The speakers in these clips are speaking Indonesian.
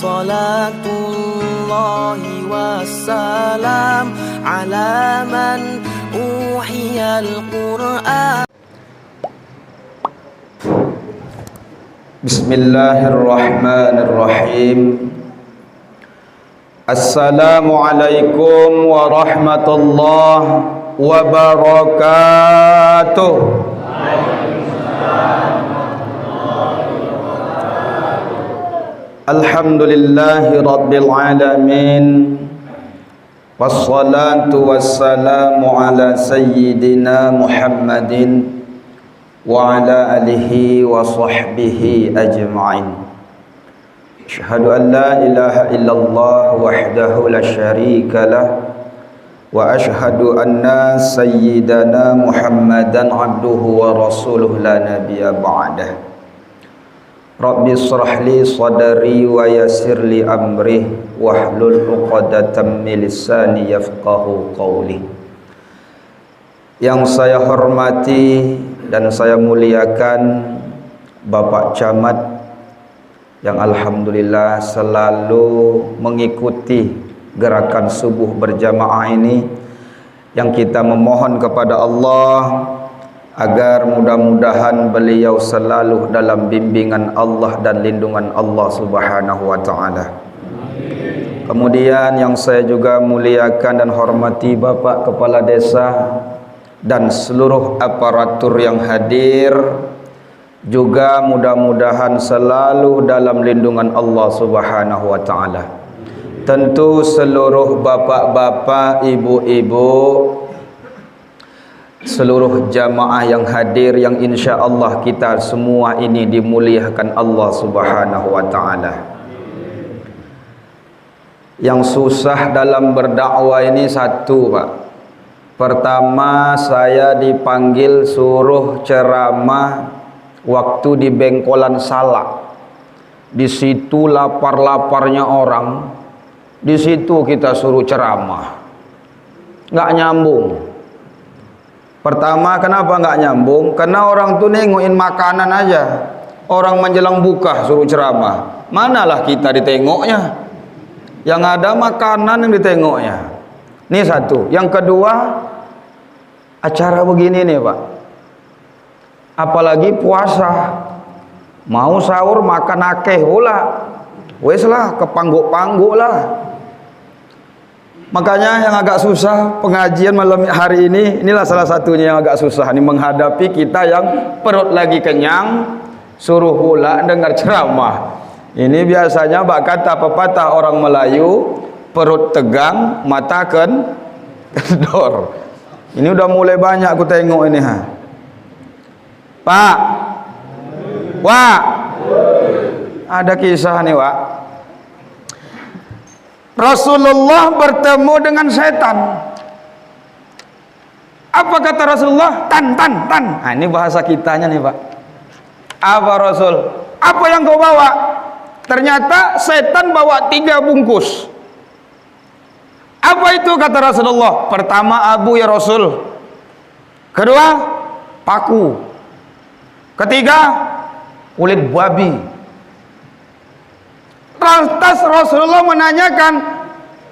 salatullahi wassalam ala man uhiyal Qur'an. Bismillahirrahmanirrahim. Assalamualaikum warahmatullahi wabarakatuh. Alhamdulillahi rabbil alamin. Wassalatu wassalamu ala sayyidina Muhammadin wa ala alihi wa sahbihi ajma'in. Asyhadu an la ilaha illallah wahdahu la syarika lah wa asyhadu anna sayyidana Muhammadan abduhu wa rasuluhu la nabiyya ba'dah. Rabbi shrah li sadri wa yassir li amri wahlul 'uqdatam min lisani yafqahu qawli. Yang saya hormati dan saya muliakan Bapak Camat yang alhamdulillah selalu mengikuti gerakan subuh berjamaah ini, yang kita memohon kepada Allah agar mudah-mudahan beliau selalu dalam bimbingan Allah dan lindungan Allah Subhanahu wa taala. Kemudian yang saya juga muliakan dan hormati Bapak Kepala Desa dan seluruh aparatur yang hadir, juga mudah-mudahan selalu dalam lindungan Allah Subhanahu wa taala. Tentu seluruh bapak-bapak, ibu-ibu, seluruh jamaah yang hadir, yang insya Allah kita semua ini dimuliakan Allah Subhanahu wa taala. Yang susah dalam berdakwah ini satu, Pak. Pertama, saya dipanggil suruh ceramah waktu di Bengkolan Salak. Di situ lapar-laparnya orang, di situ kita suruh ceramah. Nggak nyambung. Pertama, kenapa nggak nyambung? Karena orang tuh nengokin makanan aja. Orang menjelang buka suruh ceramah. Manalah kita ditengoknya? Yang ada makanan yang ditengoknya. Ini satu. Yang kedua, acara begini nih, Pak. Apalagi puasa. Mau sahur makan akeh pula. Wes lah, kepangguk-pangguk lah. Makanya yang agak susah pengajian malam hari ini, inilah salah satunya yang agak susah nih, menghadapi kita yang perut lagi kenyang, suruh pula dengar ceramah. Ini biasanya bak kata pepatah orang Melayu, perut tegang, mata kendor. Ini udah mulai banyak aku tengok ini, ha. Pak, Wak, ada kisah nih, Wak. Rasulullah bertemu dengan setan. Apa kata Rasulullah? Tan. Nah, ini bahasa kitanya nih, Pak. Apa Rasul? Apa yang kau bawa? Ternyata setan bawa 3 bungkus. Apa itu kata Rasulullah? Pertama abu ya Rasul. Kedua paku. Ketiga kulit babi. Lantas Rasulullah menanyakan,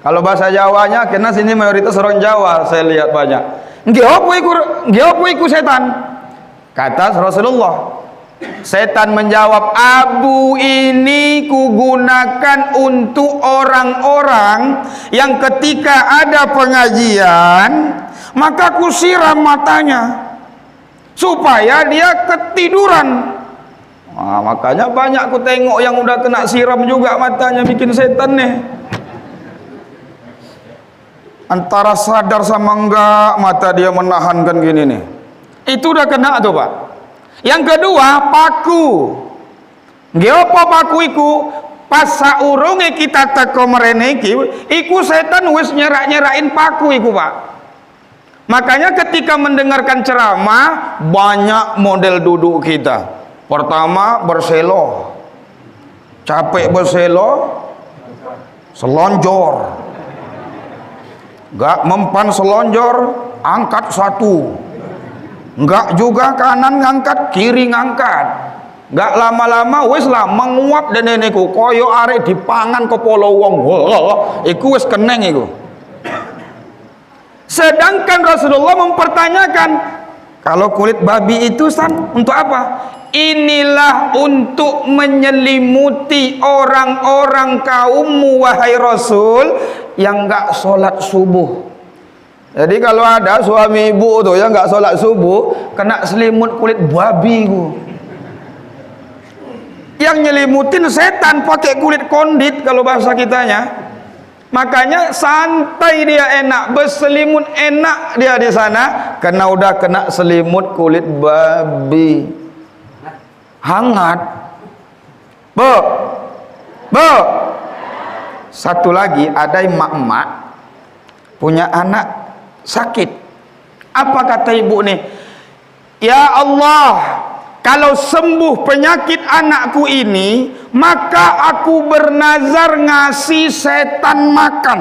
kalau bahasa Jawanya, karena sini mayoritas orang Jawa saya lihat banyak. Ngapa iku setan? Kata Rasulullah. Setan menjawab, abu ini kugunakan untuk orang-orang yang ketika ada pengajian maka kusiram matanya supaya dia ketiduran. Nah, makanya banyak aku tengok yang udah kena siram juga matanya, bikin setan nih. Antara sadar sama enggak mata dia menahankan gini nih. Itu udah kena tuh, Pak. Yang kedua, paku. Ngapa paku iku? Pas saurunge kita teko merene iki, iku setan wis nyerak-nyerakin paku iku, Pak. Makanya ketika mendengarkan ceramah, banyak model duduk kita. Pertama berselo, capek berselo, selonjor, gak mempan selonjor, angkat satu, enggak juga kanan ngangkat, kiri ngangkat, Gak lama-lama wis lah menguap dene niku koyo arek dipangan kepala wong. Iku wis keneng iku. Sedangkan Rasulullah mempertanyakan, kalau kulit babi itu San untuk apa? Inilah untuk menyelimuti orang-orang kaummu wahai Rasul yang gak sholat subuh. Jadi kalau ada suami ibu tuh yang gak sholat subuh kena selimut kulit babi ku. Yang nyelimutin setan pakai kulit kondit kalau bahasa kitanya. Makanya santai dia enak, berselimut enak dia di sana karena udah kena selimut kulit babi. Hangat. Bu. Satu lagi, ada emak-emak punya anak sakit. Apa kata ibu nih? Ya Allah, kalau sembuh penyakit anakku ini, maka aku bernazar ngasih setan makan.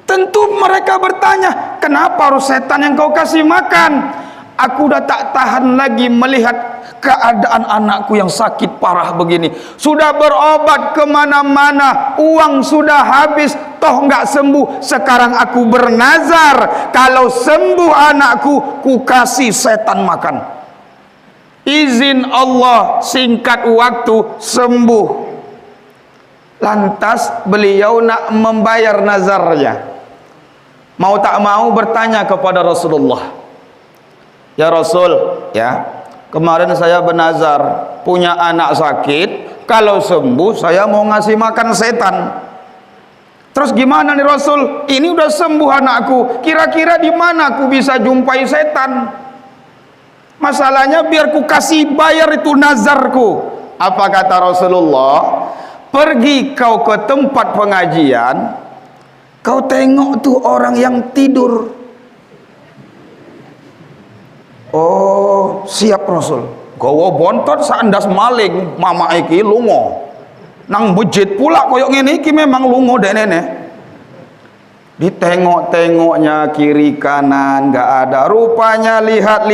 Tentu mereka bertanya, kenapa harus setan yang kau kasih makan? Aku udah tak tahan lagi melihat keadaan anakku yang sakit parah begini. Sudah berobat kemana-mana, uang sudah habis, toh nggak sembuh. Sekarang aku bernazar, kalau sembuh anakku, ku kasih setan makan. Izin Allah, singkat waktu sembuh. Lantas beliau nak membayar nazarnya. Mau tak mau bertanya kepada Rasulullah, ya Rasul, ya, kemarin saya bernazar punya anak sakit, kalau sembuh saya mau ngasih makan setan. Terus gimana nih Rasul? Ini udah sembuh anakku, kira-kira di mana aku bisa jumpai setan? Masalahnya biar ku kasih bayar itu nazarku. Apa kata Rasulullah? Pergi kau ke tempat pengajian, kau tengok tuh orang yang tidur. Oh, siap Rasul. Gawa bontot sandas maling, mama iki lungo. Nang bejit pula koyok ngene iki memang lungo denene. Ditengok-tengoknya kiri kanan nggak ada. Rupanya lihat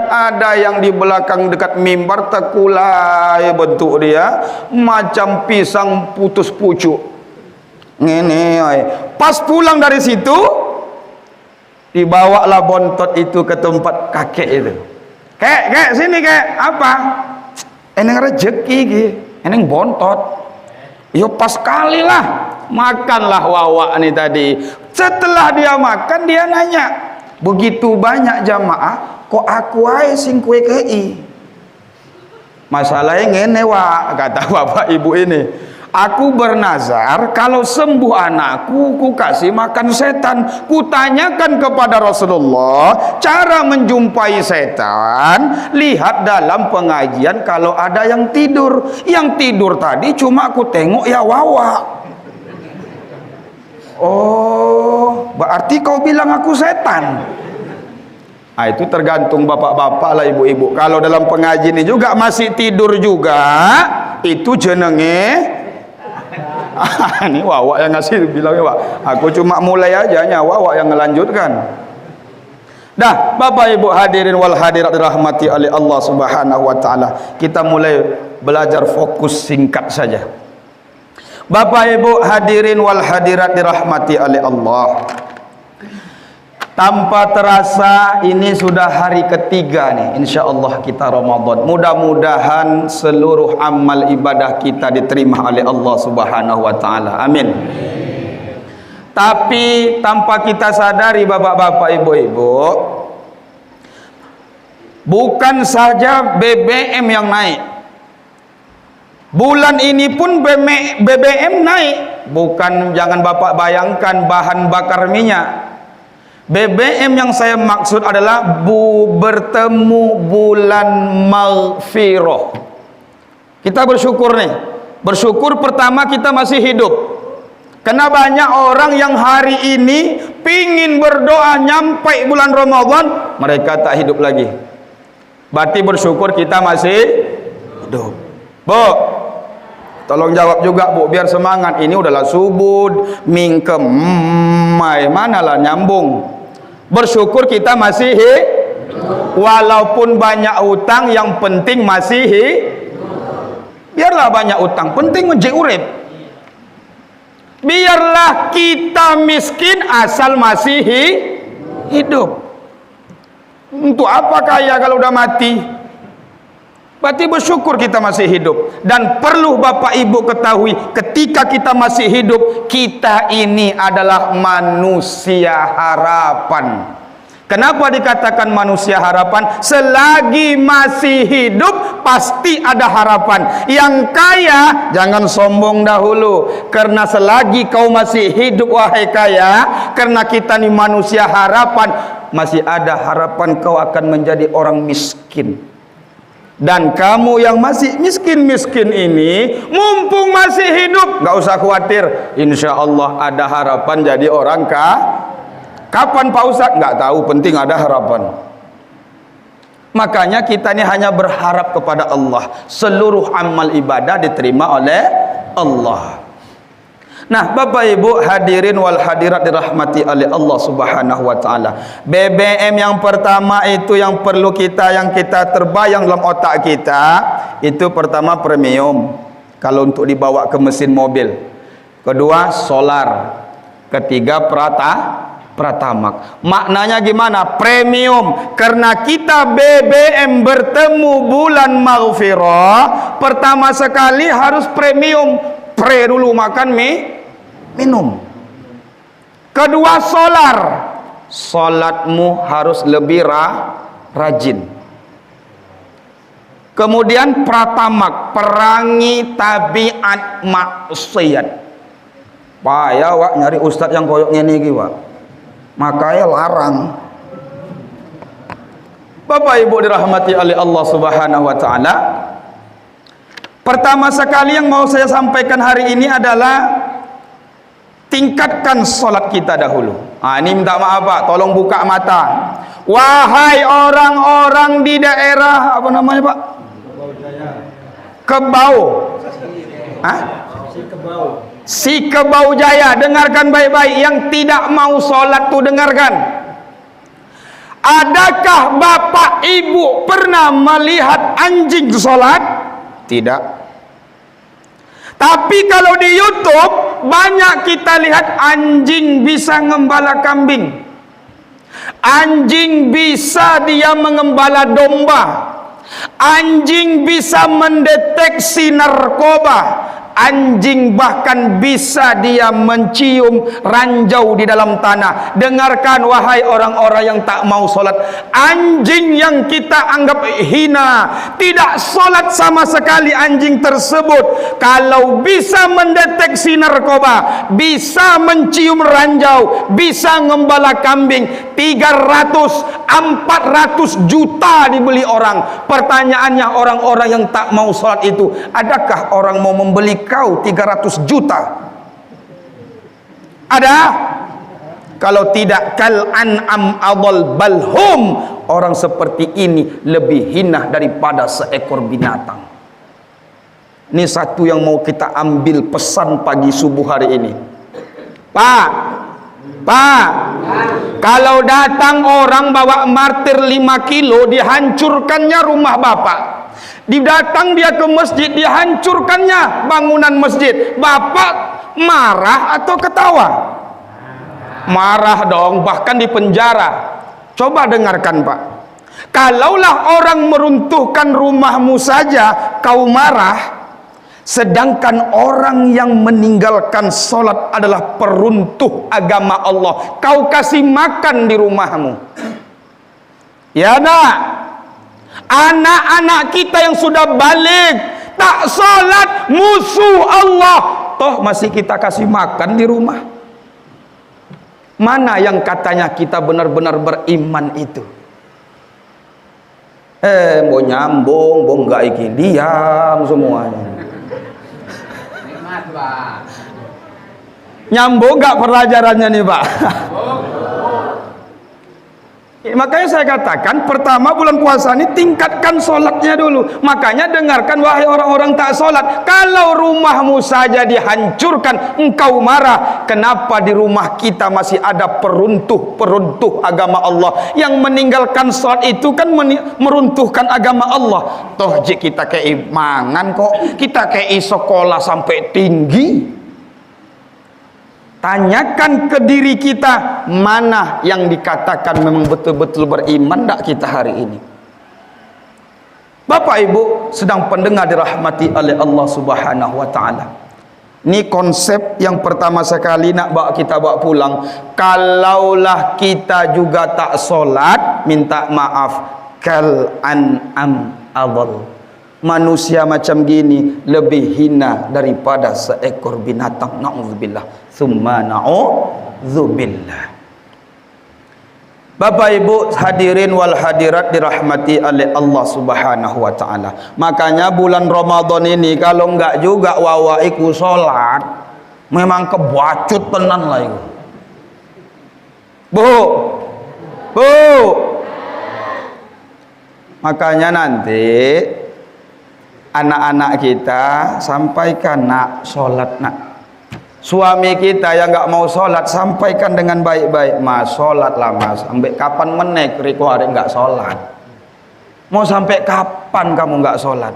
ada yang di belakang dekat mimbar tekulai bentuk dia macam pisang putus pucuk. Ngene, pas pulang dari situ dibawalah bontot itu ke tempat kakek itu. Kek, sini kek, apa? Eneng rezeki ki, eneng bontot. Yo pas kali lah, makanlah wawak nih tadi. Setelah dia makan, dia nanya, begitu banyak jamaah, kok aku ae sing kue kei? Masalahnya ngene wak, kata bapak ibu ini. Aku bernazar kalau sembuh anakku ku kasih makan setan. Ku tanyakan kepada Rasulullah cara menjumpai setan. Lihat dalam pengajian kalau ada yang tidur. Yang tidur tadi cuma aku tengok ya wawa. Oh, berarti kau bilang aku setan. Nah, itu tergantung bapak-bapak lah ibu-ibu. Kalau dalam pengajian ini juga masih tidur juga, itu jenenge ini wawak yang ngasih bilangnya wak. Aku cuma mulai aja, wawak yang ngelanjutkan. Dah, Bapak Ibu hadirin wal hadirat dirahmati oleh Allah Subhanahu wa taala. Kita mulai belajar fokus singkat saja. Bapak Ibu hadirin wal hadirat dirahmati oleh Allah. Tanpa terasa ini sudah hari ketiga nih, insya Allah kita Ramadan. Mudah-mudahan seluruh amal ibadah kita diterima oleh Allah Subhanahu wa taala. Amin. Tapi tanpa kita sadari bapak-bapak, ibu-ibu, bukan saja BBM yang naik. Bulan ini pun BBM naik. Bukan, jangan bapak bayangkan bahan bakar minyak. BBM yang saya maksud adalah bertemu bulan maghfirah. Kita bersyukur nih. Bersyukur pertama kita masih hidup. Karena banyak orang yang hari ini pingin berdoa nyampe bulan Ramadan, mereka tak hidup lagi. Berarti bersyukur kita masih hidup. Bu, tolong jawab juga Bu, biar semangat. Ini udahlah subuh, mingkem, manalah nyambung. Bersyukur kita masih hidup. Walaupun banyak utang, yang penting masih biarlah banyak utang, penting menjadi urip. Biarlah kita miskin asal masih hidup. Untuk apa kaya kalau udah mati? Berarti bersyukur kita masih hidup. Dan perlu Bapak Ibu ketahui, ketika kita masih hidup, kita ini adalah manusia harapan. Kenapa dikatakan manusia harapan? Selagi masih hidup pasti ada harapan. Yang kaya jangan sombong dahulu, karena selagi kau masih hidup wahai kaya, karena kita ini manusia harapan, masih ada harapan kau akan menjadi orang miskin. Dan kamu yang masih miskin-miskin ini, mumpung masih hidup, gak usah khawatir, insya Allah ada harapan jadi orang Kapan Pak Ustadz? Nggak tahu, penting ada harapan. Makanya kita ini hanya berharap kepada Allah. Seluruh amal ibadah diterima oleh Allah. Nah, Bapak Ibu hadirin wal hadirat dirahmati oleh Allah Subhanahu wa taala. BBM yang pertama itu yang perlu yang kita terbayang dalam otak kita, itu pertama premium. Kalau untuk dibawa ke mesin mobil. Kedua solar. Ketiga Pratamak. Maknanya gimana? Premium. Karena kita BBM bertemu bulan maghfirah, pertama sekali harus premium. Dulu makan minum. Kedua solar. Salatmu harus lebih rajin. Kemudian Pratamak, perangi tabiat maksiat. Payah wak nyari ustadz yang koyoknya nih wak. Makanya larang. Bapak Ibu dirahmati oleh Allah Subhanahu wa taala. Pertama sekali yang mau saya sampaikan hari ini adalah tingkatkan salat kita dahulu. Ini minta maaf Pak, tolong buka mata. Wahai orang-orang di daerah apa namanya Pak? Kebau. Si Kebau Jaya, dengarkan baik-baik. Yang tidak mau sholat tuh dengarkan. Adakah Bapak Ibu pernah melihat anjing sholat? Tidak. Tapi kalau di YouTube banyak kita lihat anjing bisa ngembala kambing. Anjing bisa dia mengembala domba. Anjing bisa mendeteksi narkoba. Anjing bahkan bisa dia mencium ranjau di dalam tanah. Dengarkan wahai orang-orang yang tak mau sholat. Anjing yang kita anggap hina, tidak sholat sama sekali anjing tersebut, kalau bisa mendeteksi narkoba, bisa mencium ranjau, bisa ngembala kambing, 300-400 juta dibeli orang. Pertanyaannya, orang-orang yang tak mau sholat itu, adakah orang mau membeli kau 300 juta? Ada? Kalau tidak, kal an'am adall balhum, orang seperti ini lebih hina daripada seekor binatang. Ini satu yang mau kita ambil pesan pagi subuh hari ini. Pak, kalau datang orang bawa martir 5 kilo, dihancurkannya rumah Bapak. Didatang dia ke masjid, dihancurkannya bangunan masjid. Bapak marah atau ketawa? Marah dong, bahkan di penjara. Coba dengarkan Pak. Kalaulah orang meruntuhkan rumahmu saja kau marah, sedangkan orang yang meninggalkan sholat adalah peruntuh agama Allah, kau kasih makan di rumahmu. Ya nak? Anak-anak kita yang sudah balik tak sholat, musuh Allah, toh masih kita kasih makan di rumah. Mana yang katanya kita benar-benar beriman itu? Mau nyambung, mau enggak iki, diam semuanya. Nyambung enggak pelajarannya nih Pak? Makanya saya katakan pertama bulan puasa ini tingkatkan solatnya dulu. Makanya dengarkan wahai orang-orang tak solat, kalau rumahmu saja dihancurkan engkau marah, kenapa di rumah kita masih ada peruntuh agama Allah? Yang meninggalkan solat itu kan meruntuhkan agama Allah. Toh jik kita kei mangan kok, kita kei sekolah sampai tinggi. Tanyakan ke diri kita, mana yang dikatakan memang betul-betul beriman tak kita hari ini. Bapak Ibu sedang pendengar dirahmati oleh Allah Subhanahu wa taala. Ini konsep yang pertama sekali nak kita bawa pulang. Kalaulah kita juga tak solat, minta maaf, kal an'am adall. Manusia macam gini lebih hina daripada seekor binatang. Na'udzubillah. Tsumma na'udzubillah. Bapak Ibu hadirin wal hadirat dirahmati oleh Allah Subhanahu wa taala. Makanya bulan Ramadan ini kalau enggak juga wawa iku salat, memang kebacut tenan lah itu. Bu. Makanya nanti anak-anak kita sampaikan, nak solat nak. Suami kita yang enggak mau solat sampaikan dengan baik-baik, mas solat lah mas. Sampai kapan menek riko hari enggak solat? Mau sampai kapan kamu enggak solat?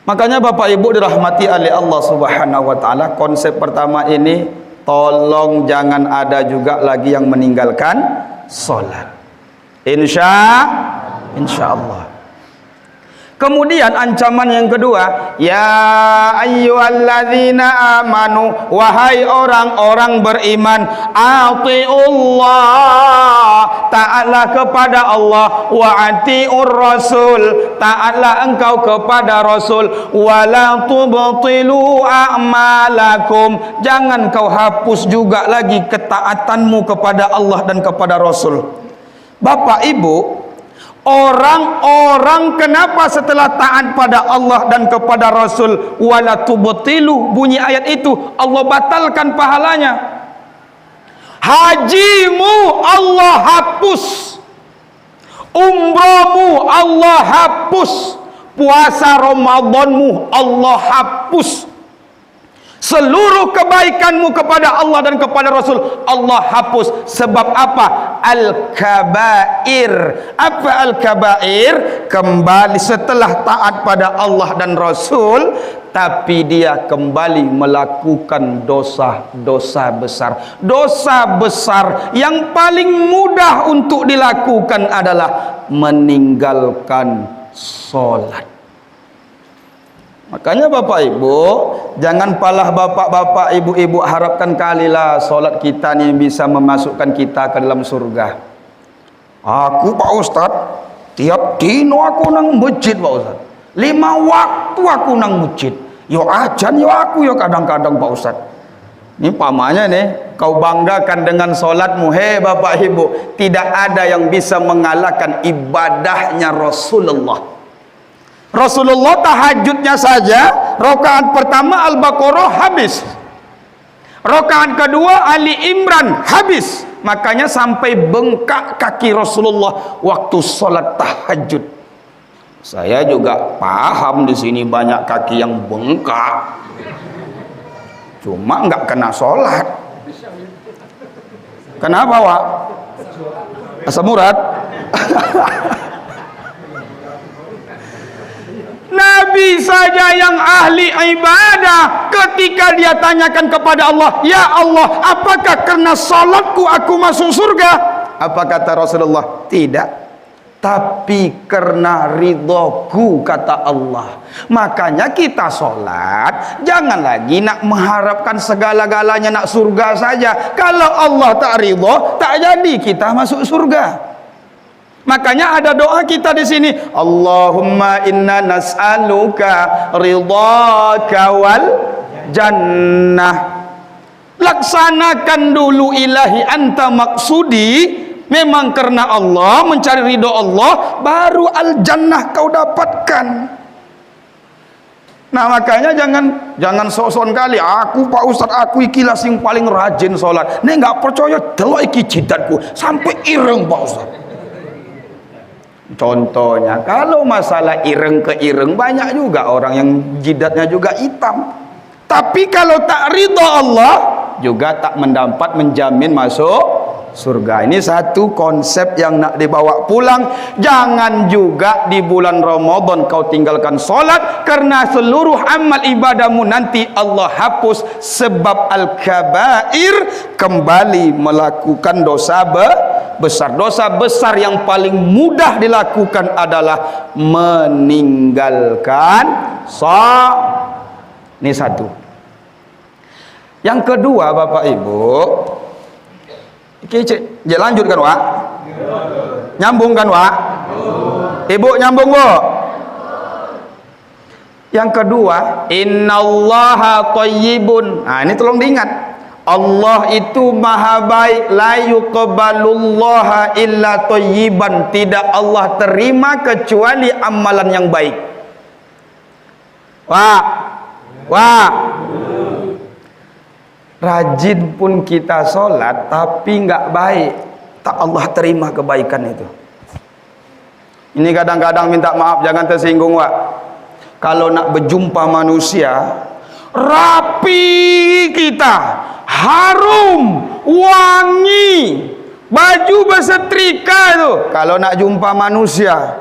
Makanya Bapak Ibu dirahmati oleh Allah Subhanahu wa taala, konsep pertama ini tolong jangan ada juga lagi yang meninggalkan solat. Insya Allah. Kemudian ancaman yang kedua, ya ayyuhalladzina amanu, wahai orang-orang beriman, atiullah, taatlah kepada Allah, wa atiur rasul, taatlah engkau kepada rasul, wala tubtilu a'malakum, jangan kau hapus juga lagi ketaatanmu kepada Allah dan kepada rasul. Bapak Ibu, orang-orang kenapa setelah taat pada Allah dan kepada Rasul wala tubtilu, bunyi ayat itu Allah batalkan pahalanya. Hajimu Allah hapus, umrahmu Allah hapus, puasa Ramadanmu Allah hapus, seluruh kebaikanmu kepada Allah dan kepada Rasul Allah hapus. Sebab apa? Al-kabair. Apa al-kabair? Kembali setelah taat pada Allah dan Rasul, tapi dia kembali melakukan dosa-dosa besar. Dosa besar yang paling mudah untuk dilakukan adalah meninggalkan sholat. Makanya Bapak Ibu, jangan palah bapak-bapak, ibu-ibu harapkan kalilah solat kita ni bisa memasukkan kita ke dalam surga. Aku Pak Ustaz, tiap dino aku nang masjid Pak Ustaz. 5 waktu aku nang masjid. Yo ajan yo aku yo kadang-kadang Pak Ustaz. Ini pamannya nih, kau banggakan dengan solatmu. Hei Bapak Ibu, tidak ada yang bisa mengalahkan ibadahnya Rasulullah. Rasulullah tahajudnya saja rakaat pertama Al-Baqarah habis, rakaat kedua Ali Imran habis. Makanya sampai bengkak kaki Rasulullah waktu sholat tahajud. Saya juga paham di sini banyak kaki yang bengkak, cuma nggak kena sholat. Kenapa Wak? Asam urat. Nabi saja yang ahli ibadah, ketika dia tanyakan kepada Allah, ya Allah, apakah karena salatku aku masuk surga? Apa kata Rasulullah? Tidak, tapi karena ridhoku, kata Allah. Makanya kita sholat jangan lagi nak mengharapkan segala-galanya nak surga saja. Kalau Allah tak ridho, tak jadi kita masuk surga. Makanya ada doa kita di sini, Allahumma inna nas'aluka ridhaka wal jannah. Laksanakan dulu ilahi anta maksudi, memang karena Allah, mencari ridho Allah, baru al jannah kau dapatkan. Nah makanya jangan sok-sokan kali aku Pak Ustaz, aku ikilah sing paling rajin sholat. Nek nggak percaya delok iki jidatku sampai ireng Pak Ustaz. Contohnya kalau masalah ireng ke ireng, banyak juga orang yang jidatnya juga hitam, tapi kalau tak ridha Allah juga tak menjamin masuk surga. Ini satu konsep yang nak dibawa pulang. Jangan juga di bulan Ramadan kau tinggalkan solat, karena seluruh amal ibadahmu nanti Allah hapus, sebab al-kabair, kembali melakukan dosa besar. Dosa besar yang paling mudah dilakukan adalah meninggalkan sholat. Ini satu. Yang kedua Bapak Ibu, lanjut kan Wak? Nyambung kan Wak? Ibu nyambung Bu? Yang kedua, innallaha thayyibun. Nah ini tolong diingat, Allah itu maha baik. La yuqbalullaha illa thayyiban. Tidak Allah terima kecuali amalan yang baik. Wah, rajin pun kita sholat tapi nggak baik, tak Allah terima kebaikan itu. Ini kadang-kadang minta maaf, jangan tersinggung Wak. Kalau nak berjumpa manusia, rapi kita, harum, wangi, baju bersetrika itu. Kalau nak jumpa manusia,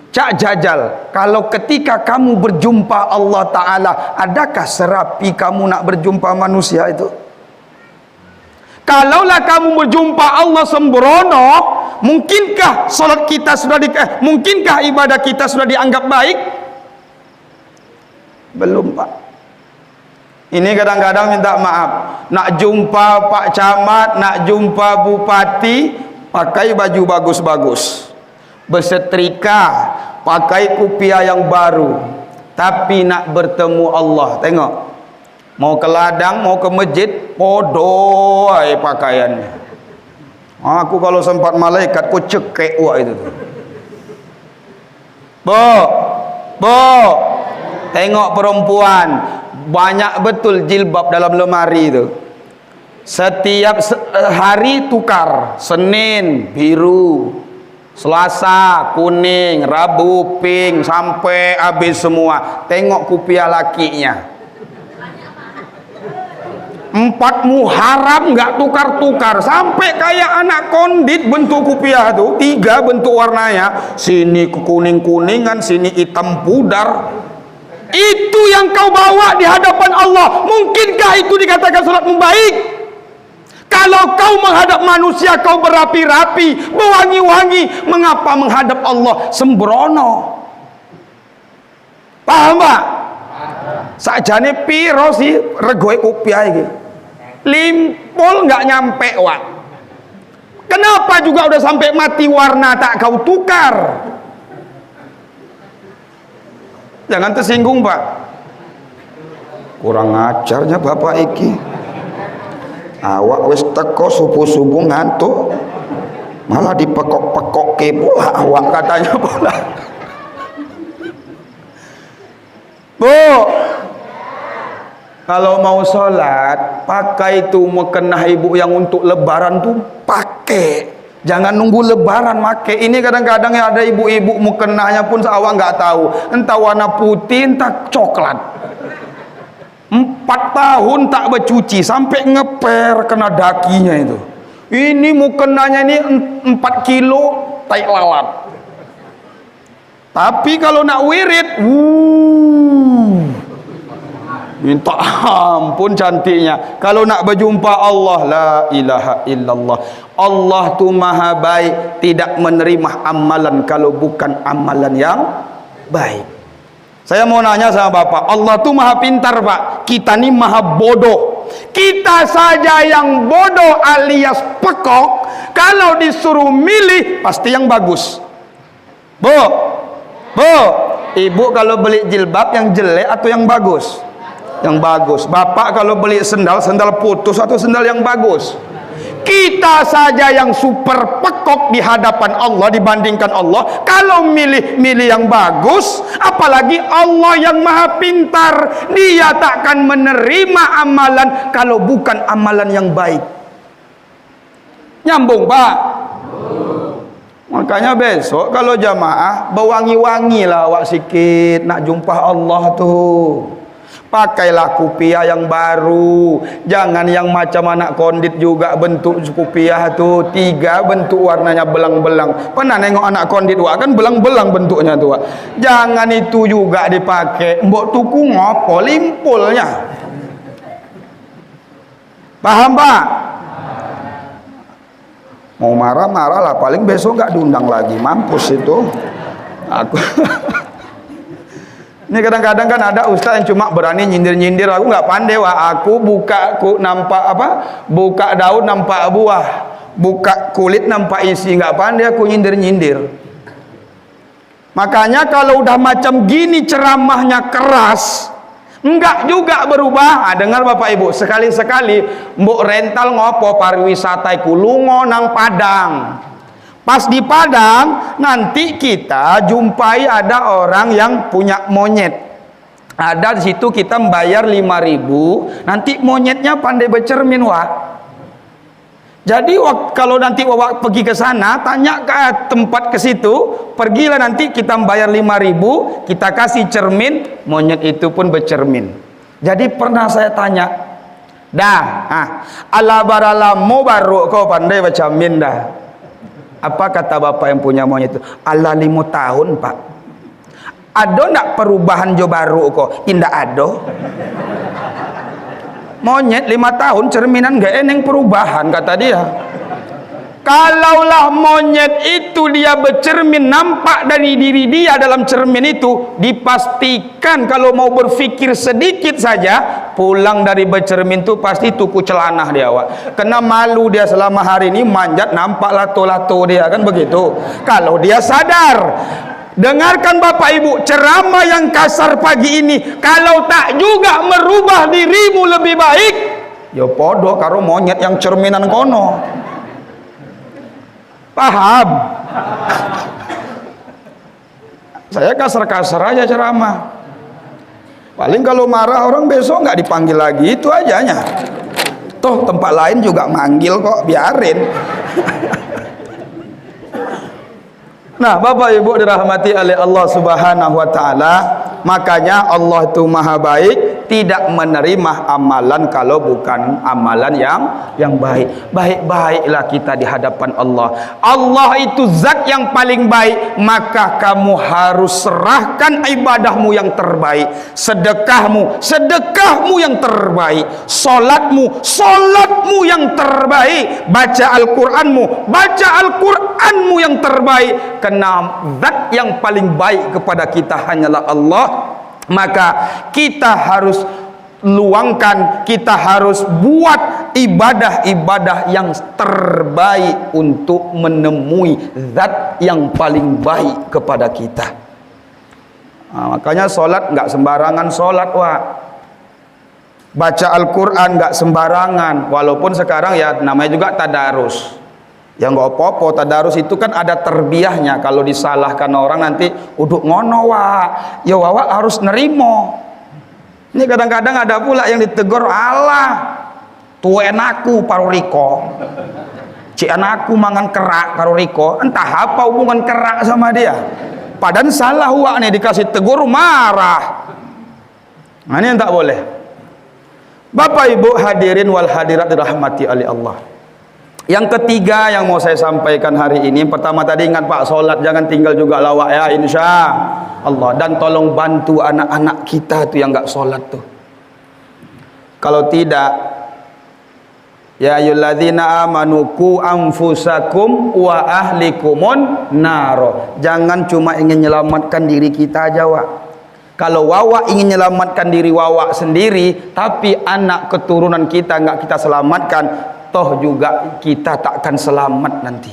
cak jajal, kalau ketika kamu berjumpa Allah Ta'ala, adakah serapi kamu nak berjumpa manusia itu? Kalaulah kamu berjumpa Allah sembrono, mungkinkah salat kita sudah mungkinkah ibadah kita sudah dianggap baik? Belum Pak. Ini kadang-kadang minta maaf, nak jumpa Pak Camat, nak jumpa Bupati, pakai baju bagus-bagus, bersetrika, pakai kupiah yang baru, tapi nak bertemu Allah, tengok, mau ke ladang, mau ke masjid, podo pakaiannya. Aku kalau sempat malaikat ku cekek wak itu tuh. Bo, tengok perempuan, banyak betul jilbab dalam lemari itu. Setiap hari tukar, Senin biru, Selasa kuning, Rabu pink, sampai habis semua. Tengok kupiah lakinya. 4 Muharram nggak tukar-tukar, sampai kayak anak kondit bentuk kupiah tuh, 3 bentuk warnanya, sini kuning-kuningan, sini hitam pudar. Itu yang kau bawa di hadapan Allah. Mungkinkah itu dikatakan salatmu baik? Kalau kau menghadap manusia kau berapi-rapi, berwangi-wangi, mengapa menghadap Allah sembrono? Paham Pak? Sakjane piro sih regoe kupiah iki? Limpol nggak nyampe Wak. Kenapa juga udah sampai mati warna tak kau tukar? Jangan tersinggung Pak. Kurang ajarnya Bapak iki. Awak wis teko subuh-subuh ngantuk, malah dipekok-pekok pula awak katanya pula. Bu, kalau mau sholat pakai itu mukena ibu yang untuk lebaran tuh pakai, jangan nunggu lebaran make. Ini kadang-kadang ya ada ibu-ibu mukenahnya pun awak nggak tahu, entah warna putih entah coklat. 4 tahun tak bercuci sampai ngeper kena dakinya itu. Ini mukenanya ini 4 kilo tai lalat. Tapi kalau nak wirid, minta ampun cantiknya. Kalau nak berjumpa Allah, la ilaha illallah. Allah tu maha baik, tidak menerima amalan kalau bukan amalan yang baik. Saya mau nanya sama Bapak, Allah tuh maha pintar Pak, kita nih maha bodoh. Kita saja yang bodoh alias pekok, kalau disuruh milih pasti yang bagus. Bu, ibu kalau beli jilbab yang jelek atau yang bagus? Yang bagus. Bapak kalau beli sendal putus atau sendal yang bagus? Kita saja yang super pekok di hadapan Allah dibandingkan Allah. Kalau milih yang bagus, apalagi Allah yang maha pintar. Dia takkan menerima amalan kalau bukan amalan yang baik. Nyambung Pak? Makanya besok kalau jamaah berwangi-wangilah awak sikit nak jumpa Allah tuh. Pakailah kupiah yang baru, jangan yang macam anak kondit juga bentuk kupiah tu 3 bentuk warnanya belang-belang. Pernah nengok anak kondit wak kan belang-belang bentuknya tu wak. Jangan itu juga dipakai, mbok tuku ngopo limpulnya. Paham Pak? Mau marah-marah lah, paling besok gak diundang lagi, mampus itu. Aku ini kadang-kadang kan ada ustaz yang cuma berani nyindir-nyindir. Aku nggak pandai wah. Aku nampak apa? Buka daun nampak buah, buka kulit nampak isi. Nggak pandai aku nyindir-nyindir. Makanya kalau udah macam gini ceramahnya keras, enggak juga berubah. Dengar Bapak Ibu, sekali-sekali mbok rental ngopo pariwisata iku lungo nang Padang. Pas di Padang, nanti kita jumpai ada orang yang punya monyet. Ada di situ kita membayar 5.000, nanti monyetnya pandai bercermin wak. Jadi kalau nanti wak pergi ke sana, tanya ke tempat ke situ, pergilah nanti kita membayar 5.000, kita kasih cermin, monyet itu pun bercermin. Jadi pernah saya tanya, ala baralamu baru kau pandai bercermin dah. Apa kata bapak yang punya monyet itu? Allah 5 tahun Pak. Ada ndak perubahan jo baru kok? Indah ada. Monyet 5 tahun cerminan gak eneng perubahan kata dia. Kalaulah monyet itu dia bercermin, nampak dari diri dia dalam cermin itu, dipastikan kalau mau berpikir sedikit saja, pulang dari bercermin itu pasti tuku celanah dia wak. Kena malu dia selama hari ini manjat, nampak lato-lato dia kan begitu. Kalau dia sadar. Dengarkan Bapak Ibu, ceramah yang kasar pagi ini, kalau tak juga merubah dirimu lebih baik, ya podo karo monyet yang cerminan kono. Paham? Saya kasar-kasar aja ceramah. Paling kalau marah orang besok nggak dipanggil lagi, itu ajanya. Toh tempat lain juga manggil kok, biarin. Nah, Bapak Ibu dirahmati oleh Allah Subhanahu wa taala, makanya Allah itu Maha Baik, tidak menerima amalan kalau bukan amalan yang baik. Baik-baiklah kita di hadapan Allah. Allah itu zat yang paling baik, maka kamu harus serahkan ibadahmu yang terbaik, sedekahmu yang terbaik, salatmu yang terbaik, baca Al-Qur'anmu yang terbaik. Karena zat yang paling baik kepada kita hanyalah Allah. Maka kita harus luangkan, kita harus buat ibadah-ibadah yang terbaik untuk menemui zat yang paling baik kepada kita. Makanya sholat nggak sembarangan sholat wak. Baca Al-Quran nggak sembarangan, walaupun sekarang ya namanya juga tadarus. Yang nggak apa-apa, tadarus itu kan ada terbiahnya. Kalau disalahkan orang nanti uduk ngono wak, ya wak harus nerimo. Ini kadang-kadang ada pula yang ditegur, Allah tuen aku paru riko, cik anakku mangan kerak paru riko. Entah apa hubungan kerak sama dia, padahal salah wak nih, dikasih tegur marah. Nah ini yang tak boleh. Bapak Ibu hadirin wal hadirat dirahmati oleh Allah. Yang ketiga yang mau saya sampaikan hari ini, pertama tadi ingat Pak, sholat jangan tinggal juga lawak ya, insya Allah. Dan tolong bantu anak-anak kita tuh yang nggak sholat tuh. Kalau tidak, ya ayyuhalladzina amanu qu anfusakum wa ahlikumun naro. Jangan cuma ingin menyelamatkan diri kita aja wak. Kalau wawa ingin menyelamatkan diri wawa sendiri, tapi anak keturunan kita nggak kita selamatkan, toh juga kita takkan selamat nanti.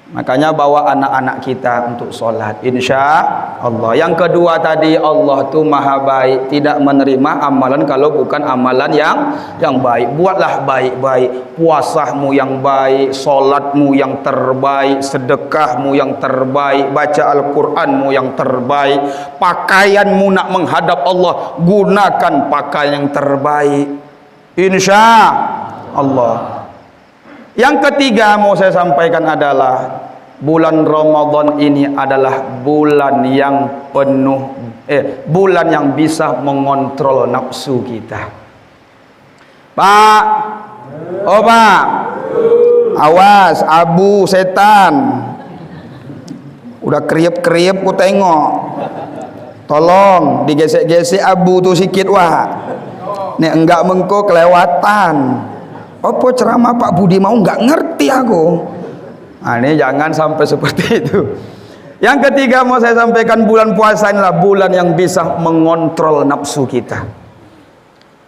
Makanya bawa anak-anak kita untuk sholat, insya Allah. Yang kedua tadi, Allah tuh maha baik, tidak menerima amalan kalau bukan amalan yang baik. Buatlah baik-baik, puasamu yang baik, sholatmu yang terbaik, sedekahmu yang terbaik, baca Al-Quranmu yang terbaik, pakaianmu nak menghadap Allah, gunakan pakaian yang terbaik, insya Allah. Yang ketiga mau saya sampaikan adalah bulan Ramadan ini adalah bulan yang penuh bulan yang bisa mengontrol nafsu kita. Pak, oh Pak, awas abu setan. Udah kriep-kriep ku tengok. Tolong digesek-gesek abu tuh sikit wah. Nek enggak mengko kelewatan. Apa ceramah Pak Budi mau nggak ngerti aku. Nah, ini jangan sampai seperti itu. Yang ketiga mau saya sampaikan, bulan puasa inilah bulan yang bisa mengontrol nafsu kita.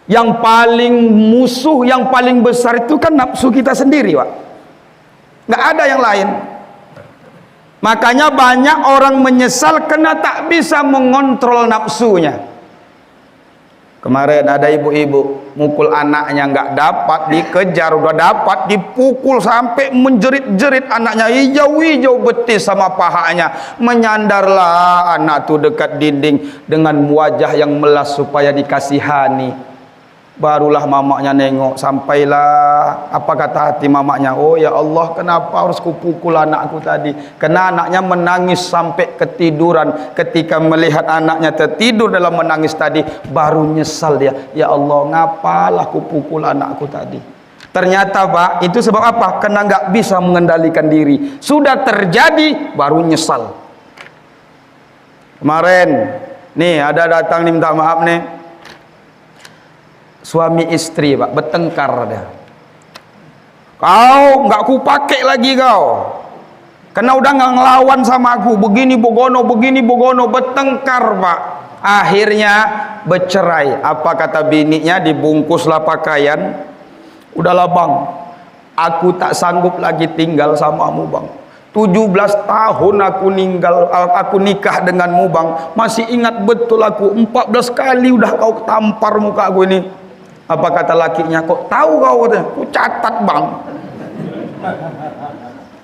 Yang paling musuh, yang paling besar itu kan nafsu kita sendiri, Pak. Nggak ada yang lain. Makanya banyak orang menyesal karena tak bisa mengontrol nafsunya. Kemarin ada ibu-ibu mukul anaknya nggak dapat, dikejar udah dapat, dipukul sampai menjerit-jerit anaknya, hijau-hijau betis sama pahanya. Menyandarlah anak tuh dekat dinding dengan wajah yang melas supaya dikasihani. Barulah mamaknya nengok, sampailah apa kata hati mamaknya, oh ya Allah, kenapa harus kupukul anakku tadi? Karena anaknya menangis sampai ketiduran. Ketika melihat anaknya tertidur dalam menangis tadi, baru nyesal dia, ya Allah, ngapalah kupukul anakku tadi. Ternyata Pak, itu sebab apa? Karena nggak bisa mengendalikan diri. Sudah terjadi baru nyesal. Kemarin nih ada datang nih, minta maaf nih, suami istri Pak, bertengkar dah. Kau nggak ku pakai lagi kau, karena udah nggak ngelawan sama aku, begini bogono, bertengkar Pak. Akhirnya bercerai. Apa kata bininya? Dibungkuslah pakaian. Udahlah bang, aku tak sanggup lagi tinggal samamu bang. 17 tahun aku nikah denganmu bang. Masih ingat betul aku, 14 kali udah kau tampar muka aku ini. Apa kata lakinya? Kok tahu kau? Katanya, ku catat bang.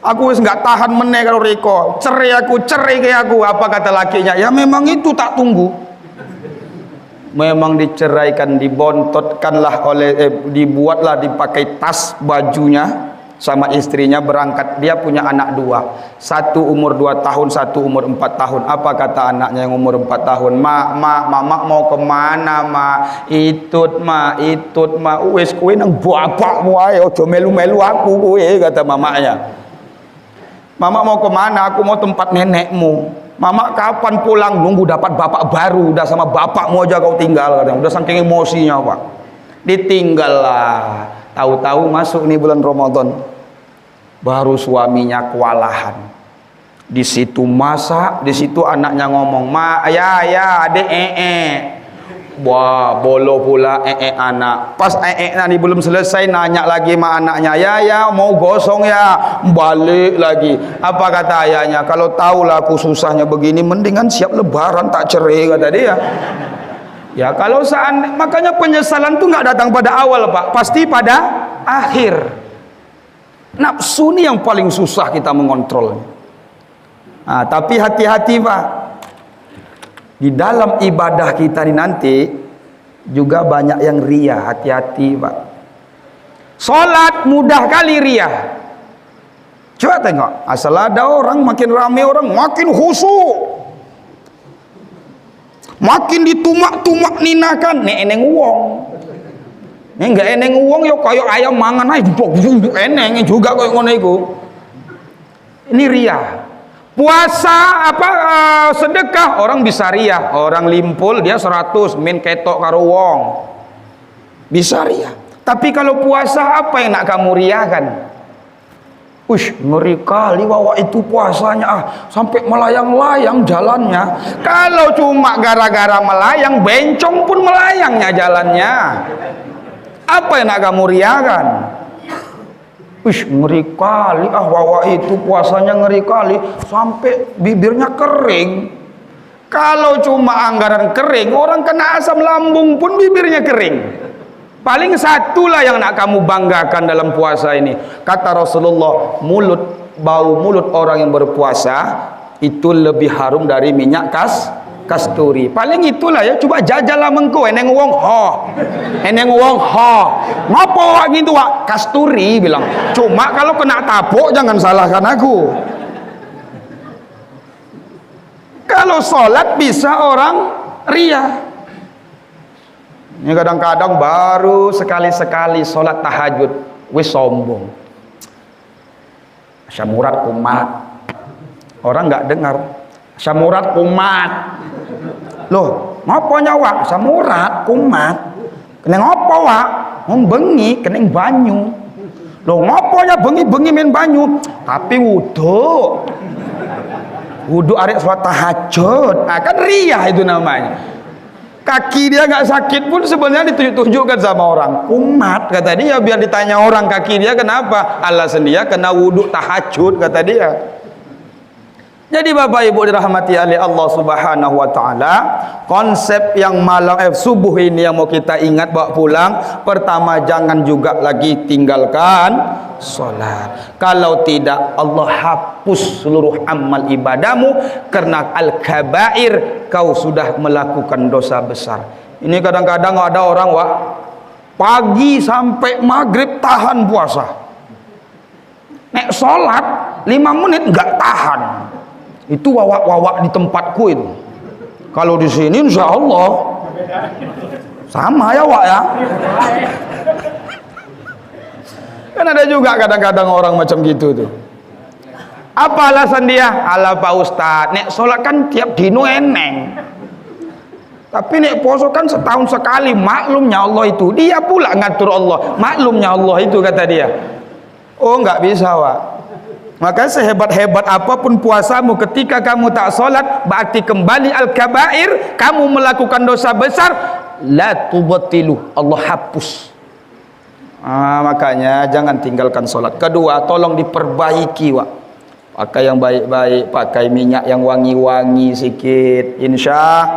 Aku wis nggak tahan meneh kalau reko. Cerai ke aku. Apa kata lakinya? Ya memang itu tak tunggu. Memang diceraikan, dibontotkanlah dibuatlah, dipakai tas bajunya sama istrinya berangkat. Dia punya anak dua, satu umur 2 tahun, satu umur 4 tahun. Apa kata anaknya yang umur 4 tahun? Mama mau kemana itut wes kue nang bapakmu ae, ojo melu-melu aku kue, kata mamanya. Mama mau kemana? Aku mau tempat nenekmu. Mama kapan pulang? Nunggu dapat bapak baru, udah sama bapakmu aja kau tinggal, katanya. Udah saking emosinya Pak, ditinggal lah. Tahu-tahu masuk nih bulan Ramadan, baru suaminya kewalahan. Di situ masak, di situ anaknya ngomong, ya adek wah bolo pula anak. Pas nanti belum selesai nanya lagi sama anaknya, ya mau gosong ya, balik lagi. Apa kata ayahnya? Kalau tahulah aku susahnya begini, mendingan siap lebaran tak cerai, kata dia. Ya kalau makanya penyesalan tuh nggak datang pada awal Pak, pasti pada akhir. Nafsu ini yang paling susah kita mengontrol. Nah, tapi hati-hati Pak, di dalam ibadah kita ini nanti juga banyak yang ria. Hati-hati Pak. Sholat mudah kali ria. Coba tengok, asal ada orang, makin ramai orang, makin khusyuk. Makin ditumak-tumak ninakan, nek eneng uang. Nek enggak eneng uang yo kaya ayam mangan ae duduk eneng juga kaya ngono iku. Ini ria. Puasa sedekah orang bisa ria, orang limpul dia 100 min ketok karo wong. Bisa ria. Tapi kalau puasa apa yang nak kamu riakan? Ngeri kali bahwa itu puasanya sampai melayang-layang jalannya. Kalau cuma gara-gara melayang, bencong pun melayangnya jalannya. Apa yang nak kamu riakan? Wih, ngeri kali wawa itu puasanya ngeri kali sampai bibirnya kering. Kalau cuma anggaran kering, orang kena asam lambung pun bibirnya kering. Paling satulah yang nak kamu banggakan dalam puasa ini. Kata Rasulullah, bau mulut orang yang berpuasa itu lebih harum dari minyak kasturi. Paling itulah ya, coba jajalah mengko eneng wong ho. Ngopo wak gitu wak? Kasturi bilang. Cuma kalau kena tapuk jangan salahkan aku. Kalau sholat bisa orang ria. Ini kadang-kadang baru sekali-sekali sholat tahajud wis sombong. Syamurat kumat. Orang nggak dengar. Syamurat kumat. Loh, ngopo nyawa? Syamurat kumat. Kena ngopo wak? Bengi kena banyu. Loh, ngopo nya bengi main banyu? Tapi wudu arek sholat tahajud. Nah, kan ria itu namanya. Kaki dia nggak sakit pun sebenarnya ditunjuk-tunjukkan sama orang. Umat kata dia, biar ditanya orang kaki dia kenapa? Alasan dia kena wudhu tahajud kata dia. Jadi Bapak Ibu dirahmati oleh Allah Subhanahu wa taala, konsep yang malam subuh ini yang mau kita ingat bawa pulang, pertama jangan juga lagi tinggalkan salat. Kalau tidak Allah hapus seluruh amal ibadahmu karena al-kabair, kau sudah melakukan dosa besar. Ini kadang-kadang ada orang pagi sampai maghrib tahan puasa. Nek salat 5 menit enggak tahan. Itu wawak-wawak di tempatku itu. Kalau di sini insya Allah sama ya wak ya. Kan ada juga kadang-kadang orang macam gitu tuh. Apa alasan dia? Ala Pak Ustadz, nek sholat kan tiap dino eneng. Tapi nek poso kan setahun sekali, maklumnya Allah itu. Dia pula ngatur Allah, maklumnya Allah itu kata dia. Oh nggak bisa wak. Maka sehebat-hebat apapun puasamu, ketika kamu tak sholat berarti kembali al-kabair, kamu melakukan dosa besar, la tubatilu, Allah hapus. Makanya jangan tinggalkan sholat. Kedua, tolong diperbaiki wak. Pakai yang baik-baik, pakai minyak yang wangi-wangi sikit, insya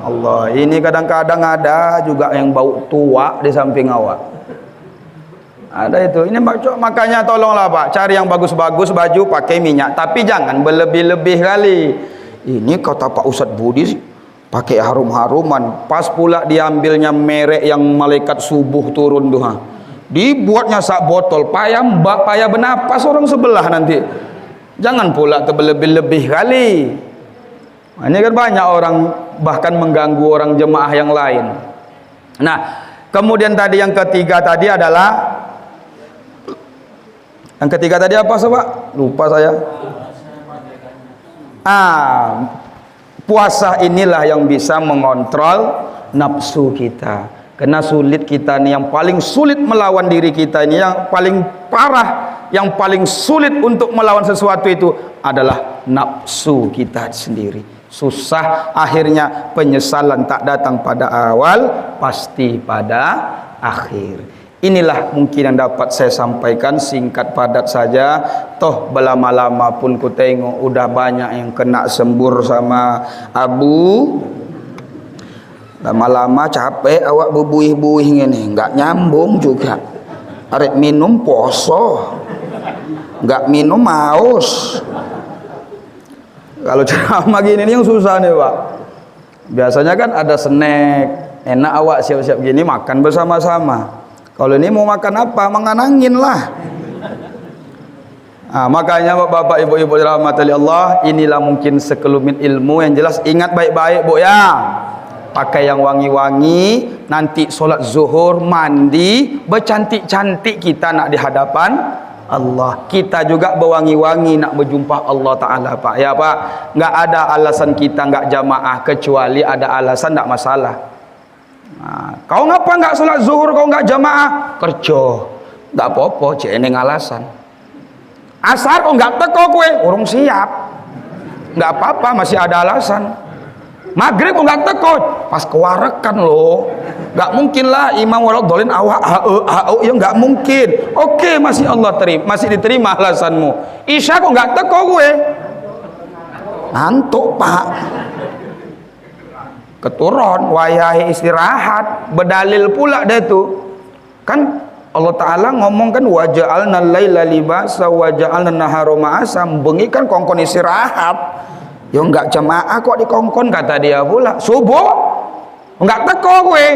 Allah. Ini kadang-kadang ada juga yang bau tua di samping awak. Ada itu. Ini makanya tolonglah Pak, cari yang bagus-bagus baju, pakai minyak, tapi jangan berlebih-lebih kali. Ini kata Pak Ustadz Budi pakai harum-haruman, pas pula diambilnya merek yang malaikat subuh turun tuh. Dibuatnya sak botol, payah bernapas orang sebelah nanti. Jangan pula terlebih-lebih kali. Ini kan banyak orang bahkan mengganggu orang jemaah yang lain. Nah, kemudian tadi yang ketiga tadi adalah apa sobat? Lupa saya. Puasa inilah yang bisa mengontrol nafsu kita. Karena sulit kita nih, yang paling sulit melawan diri kita ini, yang paling parah, yang paling sulit untuk melawan sesuatu itu adalah nafsu kita sendiri. Susah, akhirnya penyesalan tak datang pada awal, pasti pada akhir. Inilah mungkin yang dapat saya sampaikan, singkat padat saja. Toh berlama-lama pun ku tengok udah banyak yang kena sembur sama abu. Lama-lama capek awak berbuih-buih ini, nggak nyambung juga. Arek minum poso, nggak minum haus. Kalau ceramah gini yang susah nih Pak. Biasanya kan ada snack, enak awak siap-siap gini makan bersama-sama. Kalau ini mau makan apa? Menganangin lah. Makanya Bapak Ibu dirahmati Allah, inilah mungkin sekelumit ilmu yang jelas. Ingat baik-baik Bu ya. Pakai yang wangi-wangi, nanti sholat zuhur, mandi, bercantik-cantik kita nak di hadapan Allah. Kita juga berwangi-wangi nak berjumpa Allah Ta'ala Pak. Ya Pak, nggak ada alasan kita nggak jamaah, kecuali ada alasan nggak masalah. Kau ngapa nggak sholat zuhur, kau nggak jamaah? Kerja. Nggak apa-apa, jeneng alasan. Asar kau nggak teko kue, urung siap. Nggak apa-apa, masih ada alasan. Maghrib kok nggak teko, pas kewarekan loh. Nggak mungkin lah imam waladhdallin awak ya nggak mungkin. Oke, masih Allah terima, masih diterima alasanmu. Isya kok nggak teko gue? Ngantuk pak. Keturun, wayahe istirahat, berdalil pula deh tuh. Kan Allah Ta'ala ngomong kan waja'alna laila libasa waja'alna nahara ma'asa, bengi kan kongkon istirahat. Ya enggak jamaah kok dikongkon, kata dia pula. Subuh enggak teko gue.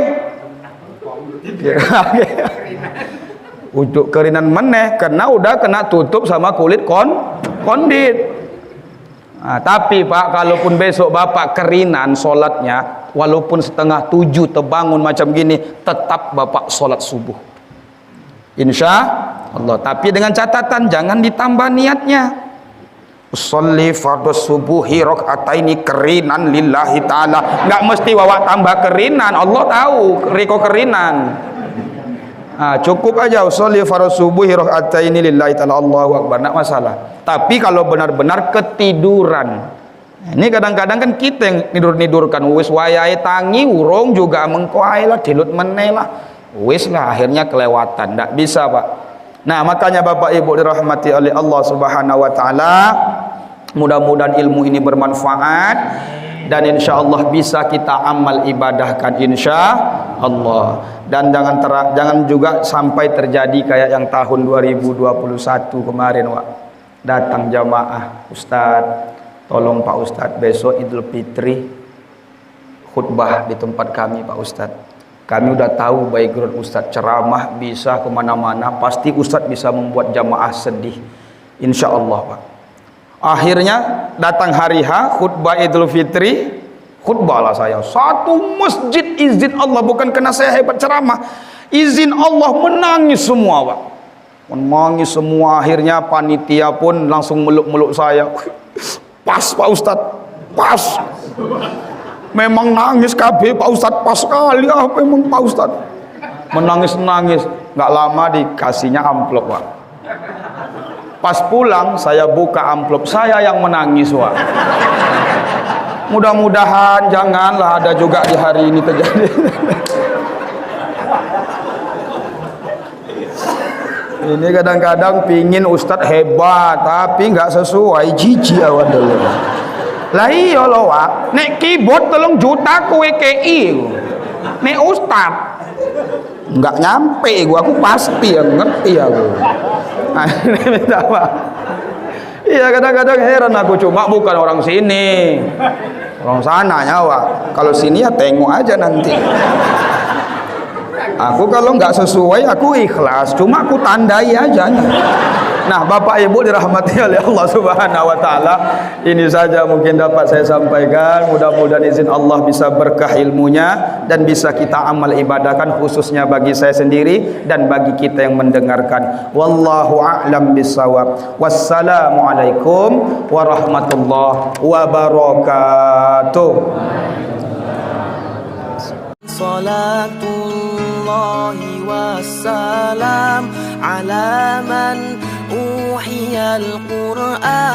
Untuk kerinan meneh karena udah kena tutup sama kulit kondit. Nah, tapi Pak, kalaupun besok Bapak kerinan sholatnya, walaupun 6:30 terbangun macam gini, tetap Bapak sholat subuh. Insya Allah. Tapi dengan catatan jangan ditambah niatnya. Sholli fardhu subuhi rakaataini kerinan lillahi ta'ala. Enggak mesti bawa tambah kerinan. Allah tahu riko kerinan. Nah, cukup aja sholli fardhu subuhi rakaataini lillahi ta'ala, Allahu akbar, enggak masalah. Tapi kalau benar-benar ketiduran, ini kadang-kadang kan kita yang nidur-nidurkan, wis wayahe tangi urung juga mengkoai lah, dilut meneh lah, wis lah, akhirnya kelewatan. Ndak bisa Pak. Nah makanya Bapak Ibu dirahmati oleh Allah Subhanahu Wa Taala, mudah-mudahan ilmu ini bermanfaat dan insya Allah bisa kita amal ibadahkan insya Allah. Dan jangan juga sampai terjadi kayak yang tahun 2021 kemarin Pak. Datang jamaah, Ustadz tolong Pak Ustadz besok Idul Fitri khutbah di tempat kami Pak Ustadz. Kami udah tahu background Ustadz ceramah bisa kemana-mana, pasti Ustadz bisa membuat jamaah sedih insya Allah Pak. Akhirnya datang hari H khutbah Idul Fitri, khutbah lah saya satu masjid, izin Allah, bukan karena saya hebat ceramah, izin Allah menangis semua Pak, menangis semua. Akhirnya panitia pun langsung meluk-meluk saya. Pas Pak Ustadz, pas. Memang nangis KB Pak Ustadz, pas sekali memang Pak Ustadz. Menangis-nangis, nggak lama dikasihnya amplop Pak. Pas pulang saya buka amplop, saya yang menangis Pak. Mudah-mudahan janganlah ada juga di hari ini terjadi. Ini kadang-kadang pingin Ustadz hebat tapi nggak sesuai, jijik awak dulu. Lah iya loh Wak, nek keyboard 3 juta kowe KI, nek Ustadz nggak nyampe aku pasti yang ngerti aku. Ini minta Pak. Iya kadang-kadang heran aku, cuma bukan orang sini, orang sana nyawa. Kalau sini ya tengok aja nanti. Aku kalau nggak sesuai aku ikhlas, cuma aku tandai aja. Nah Bapak Ibu dirahmati oleh Allah Subhanahu Wa Taala, ini saja mungkin dapat saya sampaikan. Mudah-mudahan izin Allah bisa berkah ilmunya dan bisa kita amal ibadahkan, khususnya bagi saya sendiri dan bagi kita yang mendengarkan. Wallahu a'lam bissawab. Wassalamualaikum warahmatullahi wabarakatuh. Salatullahi wassalam ala man أوحي القرآن